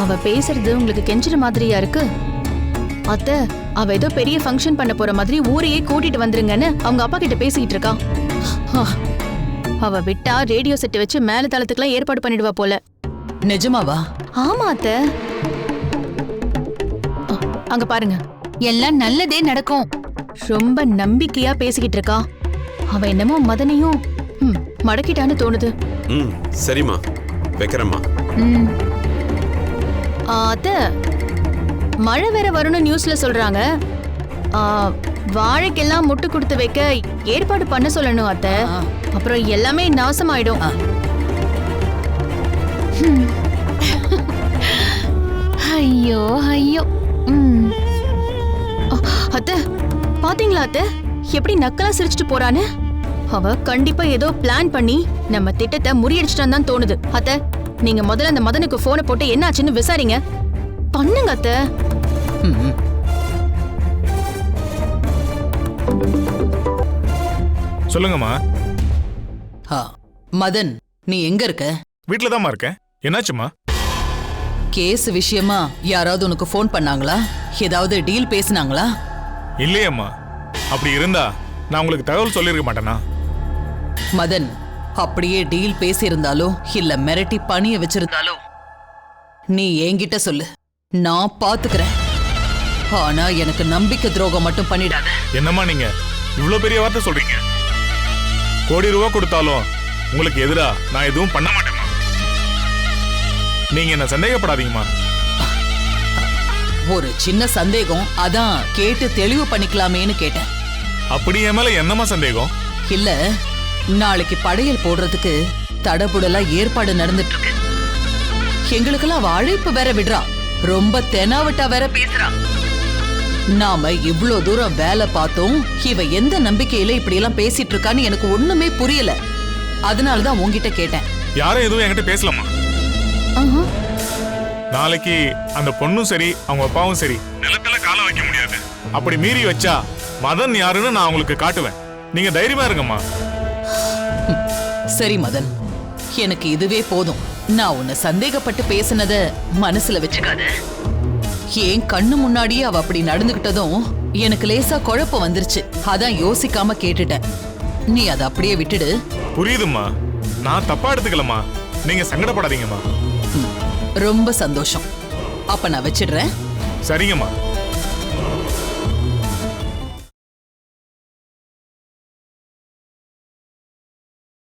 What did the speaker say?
அவ பேசுறது உங்களுக்கு கெஞ்சுற மாதிரியா இருக்கு? அத்தை, அவ ஏதோ பெரிய ஃபங்க்ஷன் பண்ண போற மாதிரி ஊரையே கூட்டிட்டு வந்துருங்கன்னு அவங்க அப்பா கிட்ட பேசிக்கிட்டு இருக்கா. அவ விட்டா ரேடியோ செட் வச்சு மேல தளத்துக்குலாம் ஏற்பாடு பண்ணிடுவா போல. நிஜமாவா? ஆமா அத்தை. அங்க பாருங்க, எல்லாம் நல்லதே நடக்கும். ரொம்ப நம்பிக்கையா பேசிக்கிட்டு இருக்கா. அவ என்னமோ மதனையும் மடக்கிட்டான்னு தோணுது. சரிம்மா, வைக்கிறேம்மா. அத்தை, மழை வேற வரும்னு நியூஸ்ல சொல்றாங்க. வாழைக்கெல்லாம் முட்டு கொடுத்து வைக்க ஏற்பாடு பண்ண சொல்லணும் அத்தை. அப்புறம் எல்லாமே நாசமாயிடும். ஐயோ ஐயோ. அத்தை, பாத்தீங்களா அத்தை, எப்படி நக்கலா சிரிச்சிட்டு போறான்னு? அவ கண்டிப்பா ஏதோ பிளான் பண்ணி நம்ம திட்டத்தை முறியடிச்சிட்டான்னு தான் தோணுது. அத்தை, நீங்க முதல்ல அந்த மதனுக்கு போனை போட்டு என்னாச்சுன்னு விசாரிங்க. பண்ணுங்க அத்தை. சொல்லுங்கம்மா. மதன், நீ எங்க இருக்க? வீட்டுல தான் இருக்கேன். என்னாச்சுமா? கேஸ் விஷயமா யாராவது உனக்கு போன் பண்ணாங்களா? ஏதாவது டீல் பேசினாங்களா? இல்லையம்மா. அப்படி இருந்தா நான் உங்களுக்கு தகவல் சொல்லிருக்க மாட்டேனா? மதன், அப்படியே டீல் பேசியிருந்தாலோ இல்ல மிரட்டி பணிய வச்சிருந்தாலோ நீ என்கிட்ட சொல்லு, நான் பாத்துக்கிறேன். ஆனா எனக்கு நம்பிக்கை துரோகம் மட்டும் பண்ணிடாத. என்னம்மா நீங்க இவ்வளவு பெரிய வார்த்தை சொல்றீங்க? கோடி ரூபாய் கொடுத்தாலும் உங்களுக்கு எதிரா நான் எதுவும் பண்ண மாட்டேம்மா. நீங்க என்ன சந்தேகப்படாதீங்கம்மா. ஒரு சின்ன சந்தேகம், அதான் கேட்டு தெளிவு பண்ணிக்கலாமேன்னு கேட்டேன். அப்படி என் மேல என்னம்மா சந்தேகம்? இல்ல, நாளைக்கு படையல் போடுறதுக்கு தடபுடலா ஏற்பாடு நடந்துட்டு இருக்கு. எங்களுக்கெல்லாம் அவ அழைப்பு வேற விடுறா. ரொம்ப தெனாவட்டா வேற பேசுறா. நாம இவ்ளோ தூரம் வேலை பார்த்தோம். இவ எந்த நம்பிக்கையில இப்படி எல்லாம் பேசிட்டு இருக்கான்னு எனக்கு ஒண்ணுமே புரியல. அதனாலதான் உன்கிட்ட கேட்டேன். யாரும் எதுவும் என்கிட்ட பேசலாமா? நாளைக்கு அந்த பொண்ணும் சரி அவங்க அப்பாவும் சரி நிலத்துல கால வைக்க முடியாது. அப்படி மீறி வச்சா மதன் யாருன்னு நான் உங்களுக்கு காட்டுவேன். நீங்க தைரியமா இருங்கம்மா. சரி மதன், எனக்கு இதுவே போதும். நான் உன்னை சந்தேகப்பட்டு பேசினத மனசுல வச்சுக்காத. ஏன் கண்ணு முன்னாடியே அவ அப்படி நடந்துகிட்டதும் எனக்கு லேசா குழப்பம் வந்துருச்சு. அதான் யோசிக்காம கேட்டுட்டேன். நீ அதை அப்படியே விட்டுடு. புரியுதும்மா, நான் தப்பா எடுத்துக்கலம்மா. நீங்க சங்கடப்படாதீங்கம்மா. ரொம்ப சந்தோஷம். அப்ப நான் வச்சிடுறேன். சரிங்கம்மா.